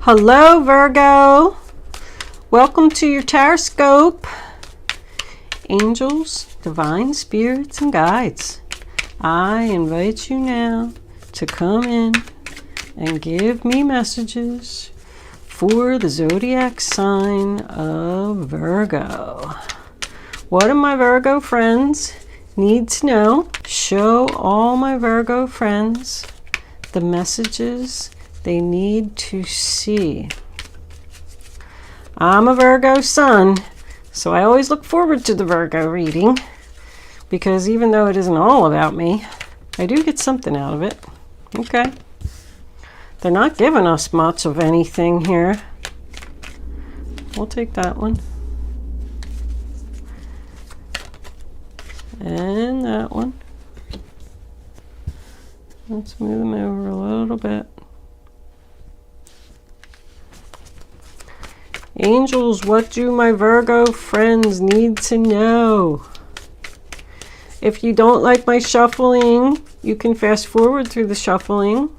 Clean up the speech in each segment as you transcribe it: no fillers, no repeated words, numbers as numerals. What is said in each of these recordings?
Hello, Virgo. Welcome to your horoscope. Angels, divine spirits, and guides, I invite you now to come in and give me messages for the zodiac sign of Virgo. What do my Virgo friends need to know? Show all my Virgo friends the messages they need to see. I'm a Virgo sun, so I always look forward to the Virgo reading, because even though it isn't all about me, I do get something out of it. Okay. They're not giving us much of anything here. We'll take that one. And that one. Let's move them over a little bit. Angels, what do my Virgo friends need to know? If you don't like my shuffling, you can fast forward through the shuffling.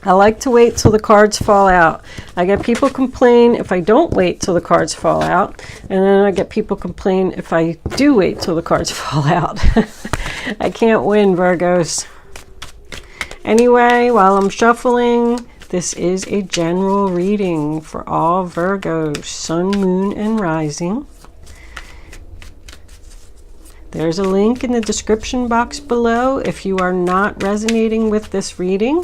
I like to wait till the cards fall out. I get people complain if I don't wait till the cards fall out, and then I get people complain if I do wait till the cards fall out. I can't win, Virgos. Anyway, while I'm shuffling, this is a general reading for all Virgos, sun, moon, and rising. There's a link in the description box below if you are not resonating with this reading,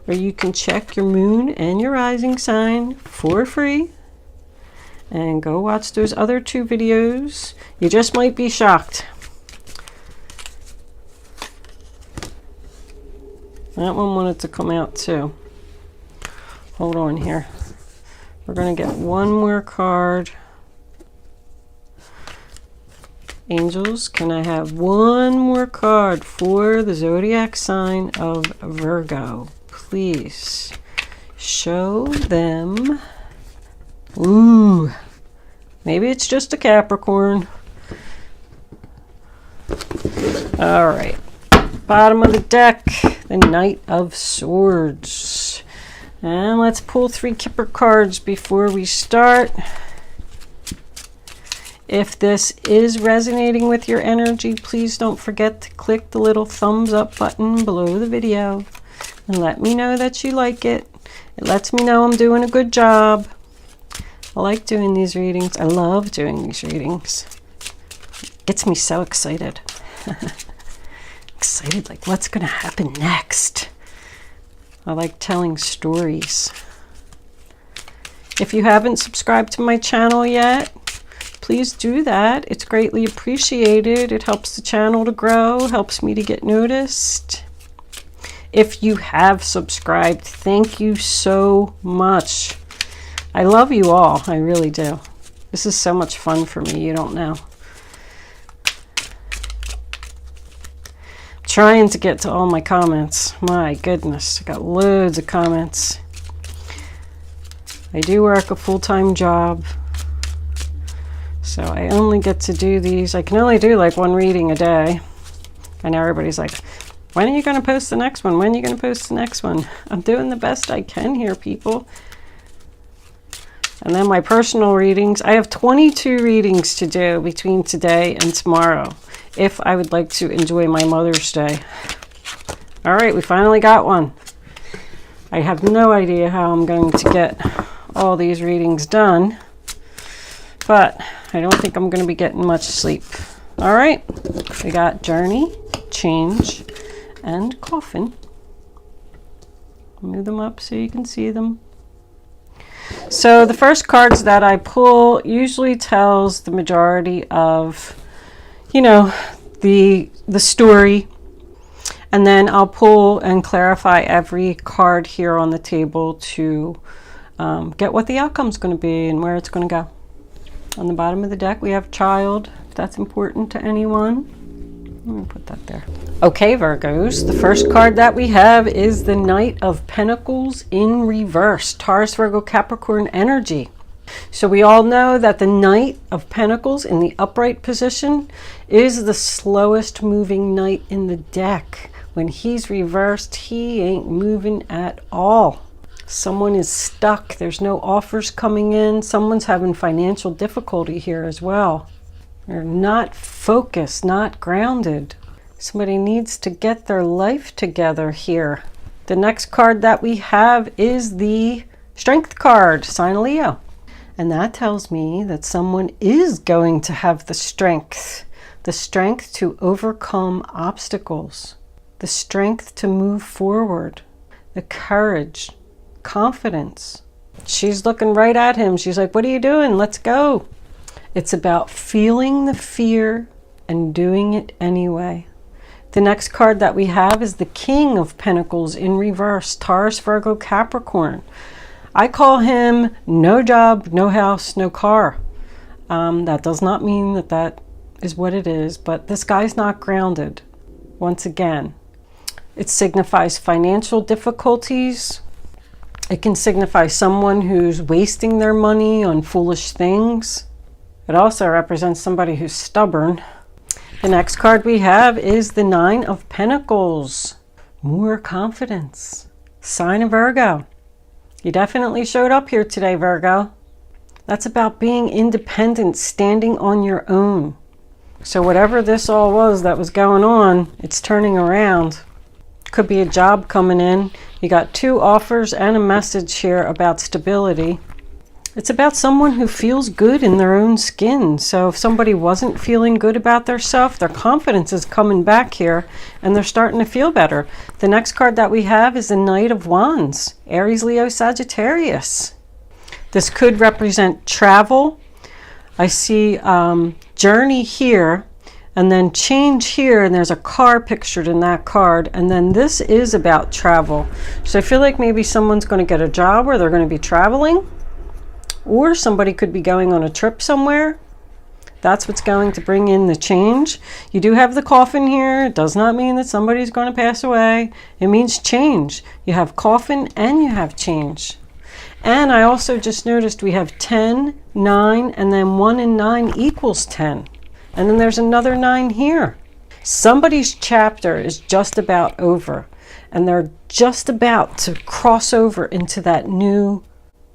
where you can check your moon and your rising sign for free. And go watch those other two videos. You just might be shocked. That one wanted to come out too. Hold on here. We're going to get one more card. Angels, can I have one more card for the zodiac sign of Virgo? Please show them. Ooh, maybe it's just a Capricorn. All right. Bottom of the deck, the Knight of Swords. And let's pull 3 Kipper cards before we start. If this is resonating with your energy, please don't forget to click the little thumbs up button below the video and let me know that you like it. It lets me know I'm doing a good job. I like doing these readings. I love doing these readings. It gets me so excited. Excited, like what's going to happen next? I like telling stories. If you haven't subscribed to my channel yet, please do that. It's greatly appreciated. It helps the channel to grow, helps me to get noticed. If you have subscribed, thank you so much. I love you all. I really do. This is so much fun for me. You don't know. Trying to get to all my comments. My goodness, I got loads of comments. I do work a full-time job, so I only get to do these. I can only do like one reading a day. I know everybody's like, when are you going to post the next one? When are you going to post the next one? I'm doing the best I can here, people. And then my personal readings. I have 22 readings to do between today and tomorrow, if I would like to enjoy my Mother's Day. All right, we finally got one. I have no idea how I'm going to get all these readings done, but I don't think I'm going to be getting much sleep. All right, we got Journey, Change, and Coffin. Move them up so you can see them. So the first cards that I pull usually tells the majority of, you know, the story, and then I'll pull and clarify every card here on the table to get what the outcome's going to be and where it's going to go. On the bottom of the deck we have Child, if that's important to anyone. Let me put that there. Okay, Virgos, the first card that we have is the Knight of Pentacles in reverse, Taurus, Virgo, Capricorn energy. So we all know that the Knight of Pentacles in the upright position is the slowest moving knight in the deck. When he's reversed, he ain't moving at all. Someone is stuck. There's no offers coming in. Someone's having financial difficulty here as well. They're not focused, not grounded. Somebody needs to get their life together here. The next card that we have is the Strength card, sign of Leo. And that tells me that someone is going to have the strength to overcome obstacles, the strength to move forward, the courage, confidence. She's looking right at him. She's like, what are you doing? Let's go. It's about feeling the fear and doing it anyway. The next card that we have is the King of Pentacles in reverse, Taurus, Virgo, Capricorn. I call him no job, no house, no car. That does not mean that that is what it is, but this guy's not grounded. Once again, it signifies financial difficulties. It can signify someone who's wasting their money on foolish things. It also represents somebody who's stubborn. The next card we have is the Nine of Pentacles. More confidence. Sign of Virgo. You definitely showed up here today, Virgo. That's about being independent, standing on your own. So whatever this all was that was going on, it's turning around. Could be a job coming in. You got 2 offers and a message here about stability. It's about someone who feels good in their own skin. So if somebody wasn't feeling good about themselves, their confidence is coming back here and they're starting to feel better. The next card that we have is the Knight of Wands, Aries, Leo, Sagittarius. This could represent travel. I see journey here and then change here, and there's a car pictured in that card, and then this is about travel. So I feel like maybe someone's going to get a job where they're going to be traveling. Or somebody could be going on a trip somewhere. That's what's going to bring in the change. You do have the coffin here. It does not mean that somebody's going to pass away. It means change. You have coffin and you have change. And I also just noticed we have 10, 9, and then 1 and 9 equals 10. And then there's another 9 here. Somebody's chapter is just about over. And they're just about to cross over into that new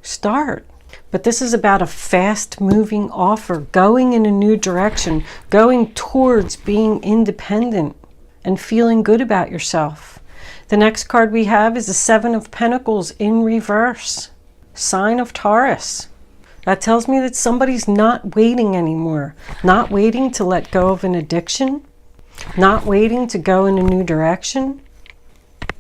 start. But this is about a fast-moving offer, going in a new direction, going towards being independent and feeling good about yourself. The next card we have is the 7 of Pentacles in reverse, sign of Taurus. That tells me that somebody's not waiting anymore, not waiting to let go of an addiction, not waiting to go in a new direction.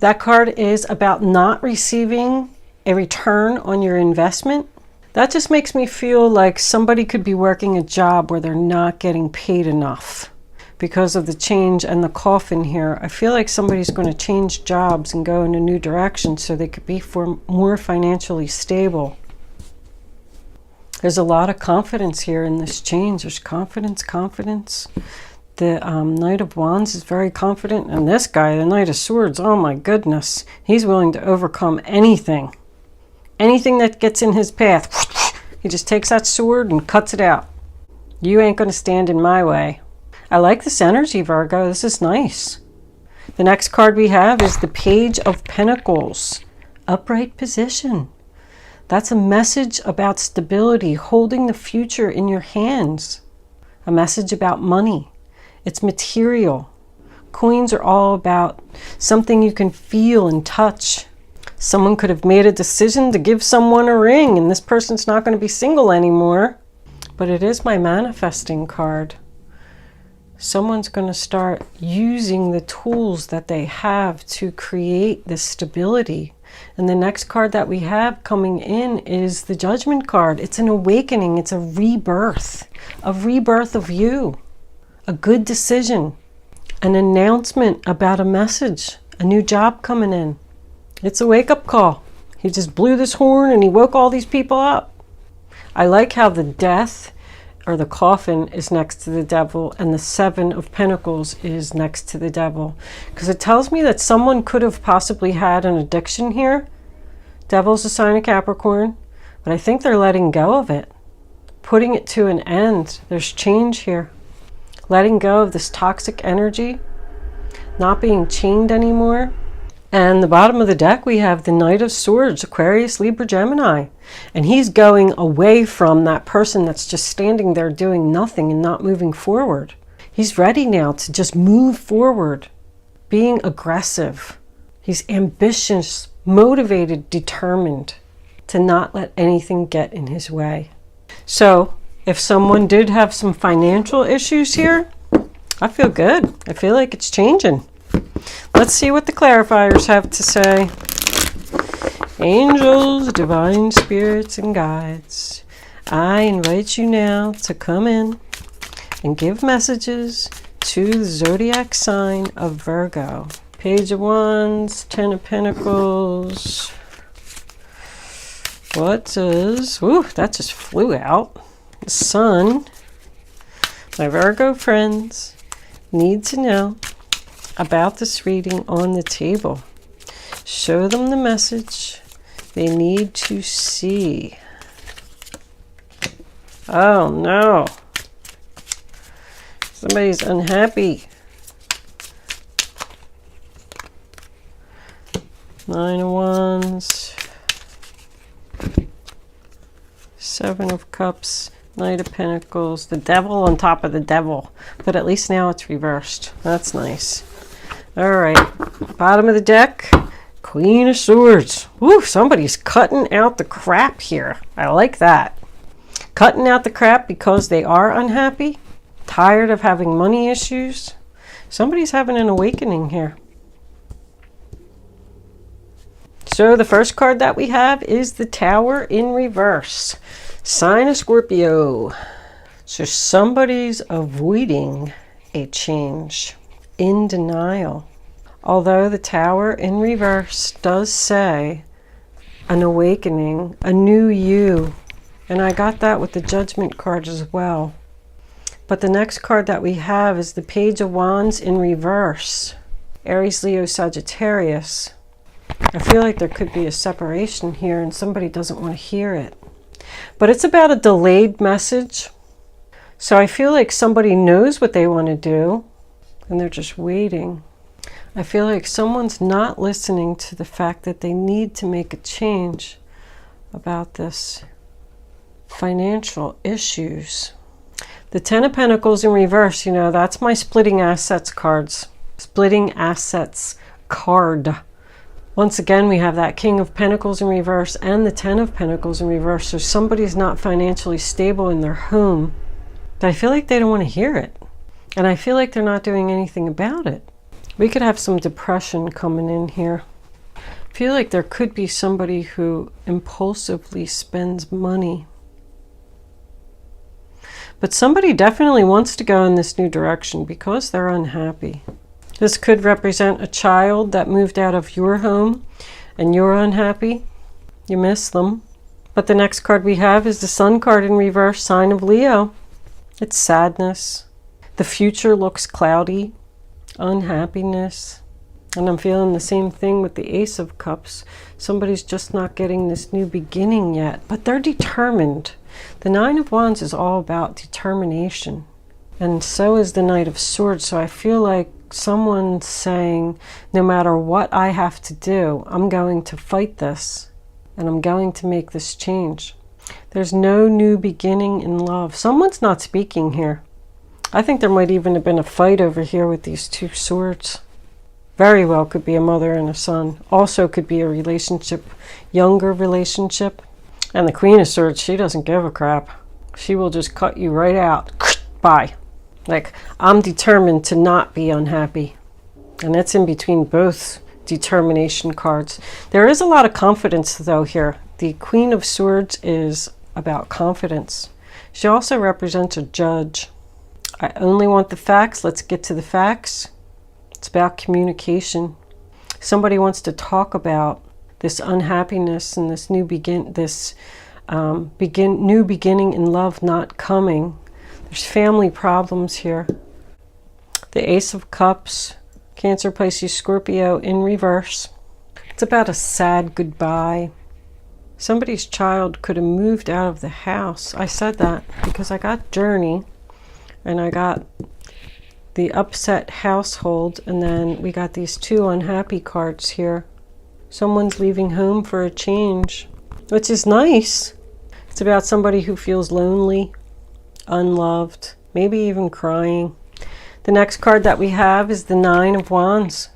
That card is about not receiving a return on your investment. That just makes me feel like somebody could be working a job where they're not getting paid enough because of the change and the coffin here. I feel like somebody's going to change jobs and go in a new direction so they could be more financially stable. There's a lot of confidence here in this change. There's confidence. The Knight of Wands is very confident. And this guy, the Knight of Swords, oh my goodness. He's willing to overcome anything. Anything that gets in his path, he just takes that sword and cuts it out. You ain't going to stand in my way. I like this energy, Virgo. This is nice. The next card we have is the Page of Pentacles, upright position. That's a message about stability, holding the future in your hands. A message about money. It's material. Coins are all about something you can feel and touch. Someone could have made a decision to give someone a ring, and this person's not going to be single anymore. But it is my manifesting card. Someone's going to start using the tools that they have to create this stability. And the next card that we have coming in is the Judgment card. It's an awakening. It's a rebirth of you. A good decision. An announcement about a message. A new job coming in. It's a wake-up call. He just blew this horn and he woke all these people up. I like how the death or the coffin is next to the devil and the 7 of Pentacles is next to the devil. Because it tells me that someone could have possibly had an addiction here. Devil's a sign of Capricorn. But I think they're letting go of it. Putting it to an end. There's change here. Letting go of this toxic energy. Not being chained anymore. And the bottom of the deck, we have the Knight of Swords, Aquarius, Libra, Gemini. And he's going away from that person that's just standing there doing nothing and not moving forward. He's ready now to just move forward, being aggressive. He's ambitious, motivated, determined to not let anything get in his way. So if someone did have some financial issues here, I feel good. I feel like it's changing. Let's see what the clarifiers have to say. Angels, divine spirits, and guides, I invite you now to come in and give messages to the zodiac sign of Virgo. Page of Wands, Ten of Pentacles. What does... Ooh, that just flew out. The Sun. My Virgo friends need to know about this reading on the table. Show them the message they need to see. Oh no. Somebody's unhappy. Nine of Wands. Seven of Cups. Knight of Pentacles. The Devil on top of the Devil. But at least now it's reversed. That's nice. Alright. Bottom of the deck. Queen of Swords. Woo, somebody's cutting out the crap here. I like that. Cutting out the crap because they are unhappy. Tired of having money issues. Somebody's having an awakening here. So the first card that we have is the Tower in reverse. Sign of Scorpio. So somebody's avoiding a change. In denial. Although the Tower in reverse does say an awakening, a new you. And I got that with the Judgment card as well. But the next card that we have is the Page of Wands in reverse. Aries, Leo, Sagittarius. I feel like there could be a separation here and somebody doesn't want to hear it. But it's about a delayed message. So I feel like somebody knows what they want to do and they're just waiting. I feel like someone's not listening to the fact that they need to make a change about this financial issues. The Ten of Pentacles in reverse, you know, that's my splitting assets cards. Splitting assets card. Once again, we have that King of Pentacles in reverse and the Ten of Pentacles in reverse. So somebody's not financially stable in their home. But I feel like they don't want to hear it. And I feel like they're not doing anything about it. We could have some depression coming in here. I feel like there could be somebody who impulsively spends money. But somebody definitely wants to go in this new direction because they're unhappy. This could represent a child that moved out of your home and you're unhappy. You miss them. But the next card we have is the Sun card in reverse, sign of Leo. It's sadness. The future looks cloudy. Unhappiness. And I'm feeling the same thing with the Ace of Cups. Somebody's just not getting this new beginning yet, but they're determined. The Nine of Wands is all about determination. And so is the Knight of Swords. So I feel like someone's saying, no matter what I have to do, I'm going to fight this. And I'm going to make this change. There's no new beginning in love. Someone's not speaking here. I think there might even have been a fight over here with these two swords. Very well could be a mother and a son. Also could be a relationship, younger relationship. And the Queen of Swords, she doesn't give a crap. She will just cut you right out. Bye. Like, I'm determined to not be unhappy. And that's in between both determination cards. There is a lot of confidence, though, here. The Queen of Swords is about confidence. She also represents a judge. I only want the facts. Let's get to the facts. It's about communication. Somebody wants to talk about this unhappiness and this new beginning in love not coming. There's family problems here. The Ace of Cups, Cancer, Pisces, Scorpio in reverse. It's about a sad goodbye. Somebody's child could have moved out of the house. I said that because I got Journey and I got the upset household, and then we got these two unhappy cards here. Someone's leaving home for a change, which is nice. It's about somebody who feels lonely, unloved, maybe even crying. The next card that we have is the Nine of Wands,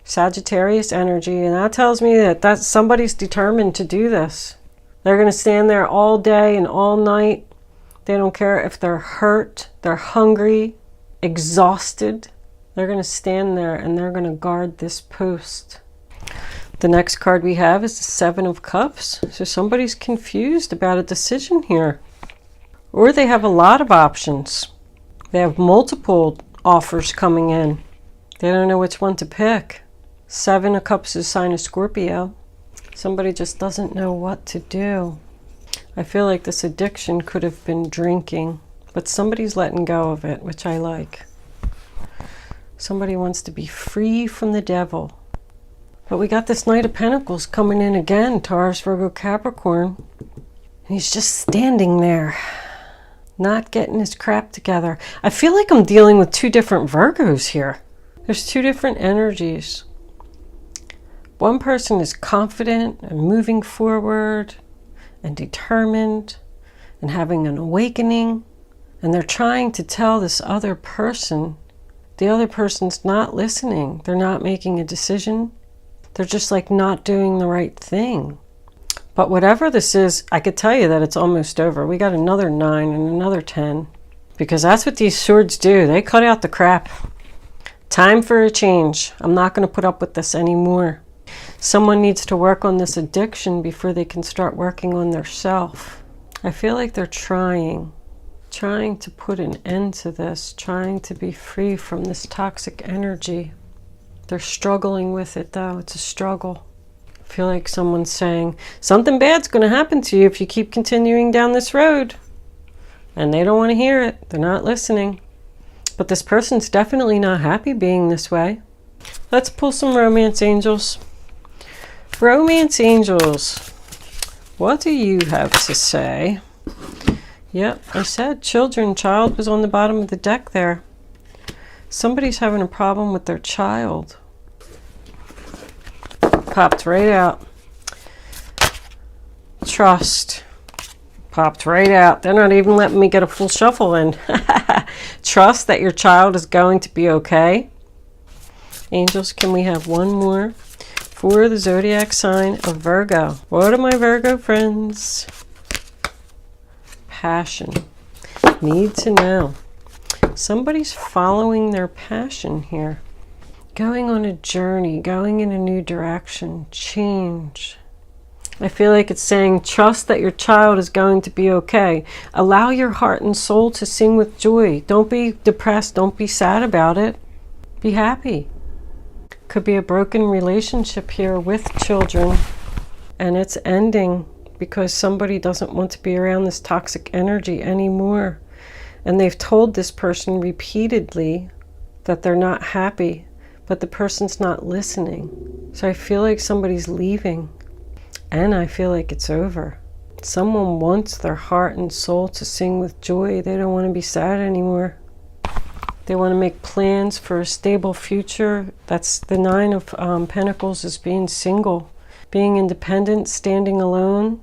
Sagittarius energy, and that tells me that somebody's determined to do this. They're going to stand there all day and all night. They don't care if they're hurt, they're hungry, exhausted. They're going to stand there and they're going to guard this post. The next card we have is the Seven of Cups. So somebody's confused about a decision here. Or they have a lot of options. They have multiple offers coming in. They don't know which one to pick. Seven of Cups is a sign of Scorpio. Somebody just doesn't know what to do. I feel like this addiction could have been drinking, but somebody's letting go of it, which I like. Somebody wants to be free from the devil. But we got this Knight of Pentacles coming in again, Taurus, Virgo, Capricorn. And he's just standing there, not getting his crap together. I feel like I'm dealing with two different Virgos here. There's two different energies. One person is confident and moving forward and determined and having an awakening, and they're trying to tell this other person. The other person's not listening. They're not making a decision. They're just like not doing the right thing. But whatever this is, I could tell you that it's almost over. We got another 9 and another 10, because that's what these swords do. They cut out the crap. Time for a change. I'm not going to put up with this anymore. Someone needs to work on this addiction before they can start working on their self. I feel like they're trying to put an end to this, trying to be free from this toxic energy. They're struggling with it though. It's a struggle. I feel like someone's saying, something bad's going to happen to you if you keep continuing down this road. And they don't want to hear it. They're not listening. But this person's definitely not happy being this way. Let's pull some romance angels. Romance angels, what do you have to say? Yep, I said child was on the bottom of the deck there. Somebody's having a problem with their child. Popped right out. Trust. Popped right out. They're not even letting me get a full shuffle in. Trust that your child is going to be okay. Angels, can we have one more for the zodiac sign of Virgo? What are my Virgo friends? Passion. Need to know. Somebody's following their passion here. Going on a journey, going in a new direction, change. I feel like it's saying, trust that your child is going to be okay. Allow your heart and soul to sing with joy. Don't be depressed. Don't be sad about it. Be happy. Could be a broken relationship here with children, and it's ending because somebody doesn't want to be around this toxic energy anymore. And they've told this person repeatedly that they're not happy, but the person's not listening. So I feel like somebody's leaving, and I feel like it's over. Someone wants their heart and soul to sing with joy. They don't want to be sad anymore. They want to make plans for a stable future. That's the Nine of Pentacles, is being single, being independent, standing alone.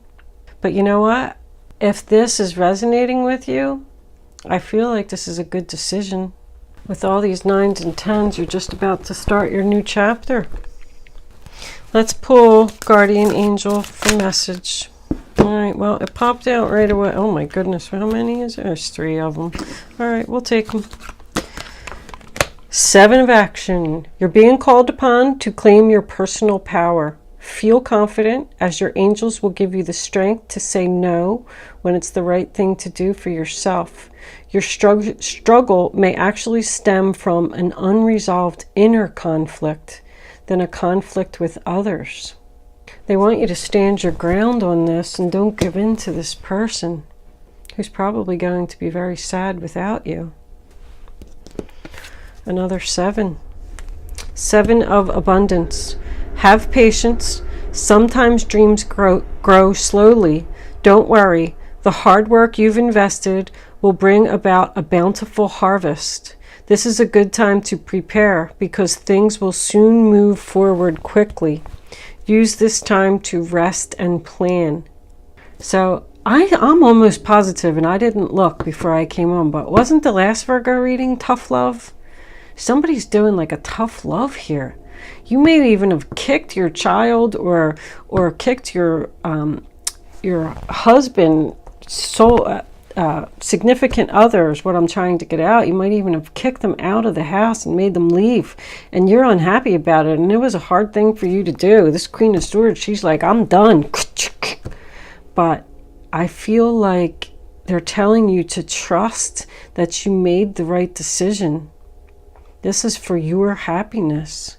But you know what? If this is resonating with you, I feel like this is a good decision. With all these 9s and 10s, you're just about to start your new chapter. Let's pull Guardian Angel for message. All right, well, it popped out right away. Oh my goodness, how many is there? There's 3 of them. All right, we'll take them. 7 of action. You're being called upon to claim your personal power. Feel confident, as your angels will give you the strength to say no when it's the right thing to do for yourself. Your struggle may actually stem from an unresolved inner conflict than a conflict with others. They want you to stand your ground on this and don't give in to this person who's probably going to be very sad without you. Another 7. 7 of abundance. Have patience. Sometimes dreams grow slowly. Don't worry. The hard work you've invested will bring about a bountiful harvest. This is a good time to prepare because things will soon move forward quickly. Use this time to rest and plan. So I'm almost positive, and I didn't look before I came on, but wasn't the last Virgo reading tough love? Somebody's doing like a tough love here. You may even have kicked your child or kicked your husband, significant others. What I'm trying to get out, you might even have kicked them out of the house and made them leave, and you're unhappy about it, and it was a hard thing for you to do. This Queen of Swords, she's like, I'm done. But I feel like they're telling you to trust that you made the right decision. This is for your happiness.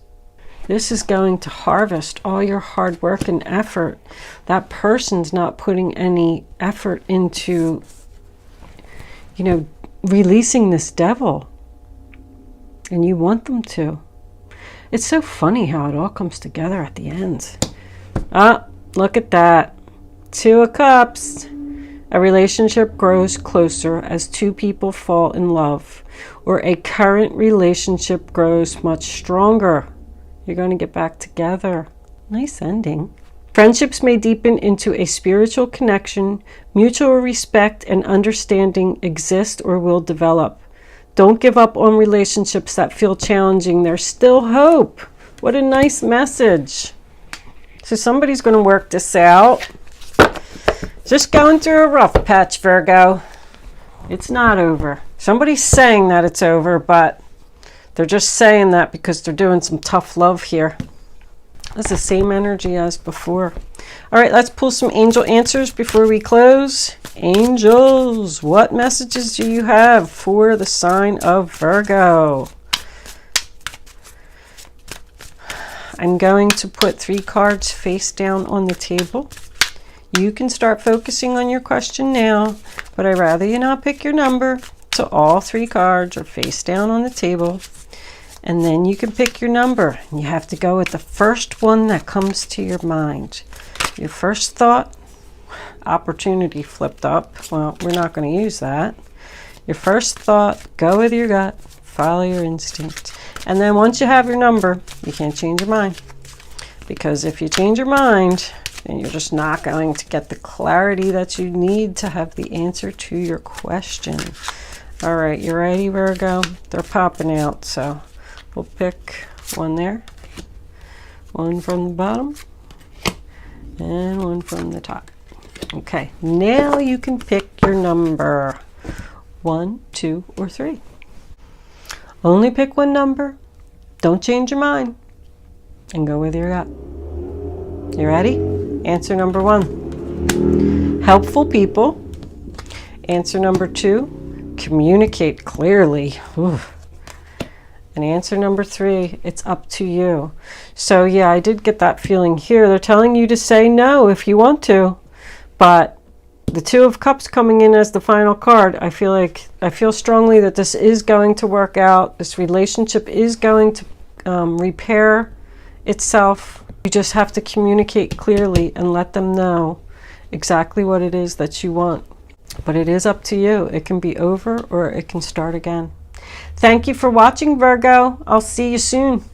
This is going to harvest all your hard work and effort. That person's not putting any effort into, releasing this devil. And you want them to. It's so funny how it all comes together at the end. Ah, look at that. 2 of Cups. A relationship grows closer as two people fall in love, or a current relationship grows much stronger. You're going to get back together. Nice ending. Friendships may deepen into a spiritual connection. Mutual respect and understanding exist or will develop. Don't give up on relationships that feel challenging. There's still hope. What a nice message. So somebody's going to work this out. Just going through a rough patch, Virgo. It's not over. Somebody's saying that it's over, but they're just saying that because they're doing some tough love here. That's the same energy as before. All right, let's pull some angel answers before we close. Angels, what messages do you have for the sign of Virgo? I'm going to put 3 cards face down on the table. You can start focusing on your question now, but I'd rather you not pick your number. So all 3 cards are face down on the table. And then you can pick your number. You have to go with the first one that comes to your mind. Your first thought, opportunity flipped up. Well, we're not going to use that. Your first thought, go with your gut, follow your instinct. And then once you have your number, you can't change your mind. Because if you change your mind, then you're just not going to get the clarity that you need to have the answer to your question. All right, you ready, Virgo? They're popping out, so we'll pick one there, one from the bottom, and one from the top. Okay, now you can pick your number, 1, 2, or 3. Only pick one number. Don't change your mind. And go with your gut. You ready? Answer number 1. Helpful people. Answer number 2. Communicate clearly. Ooh. And answer number 3, it's up to you. So yeah, I did get that feeling here. They're telling you to say no if you want to. But the 2 of Cups coming in as the final card, I feel strongly that this is going to work out. This relationship is going to repair itself. You just have to communicate clearly and let them know exactly what it is that you want. But it is up to you. It can be over or it can start again. Thank you for watching, Virgo. I'll see you soon.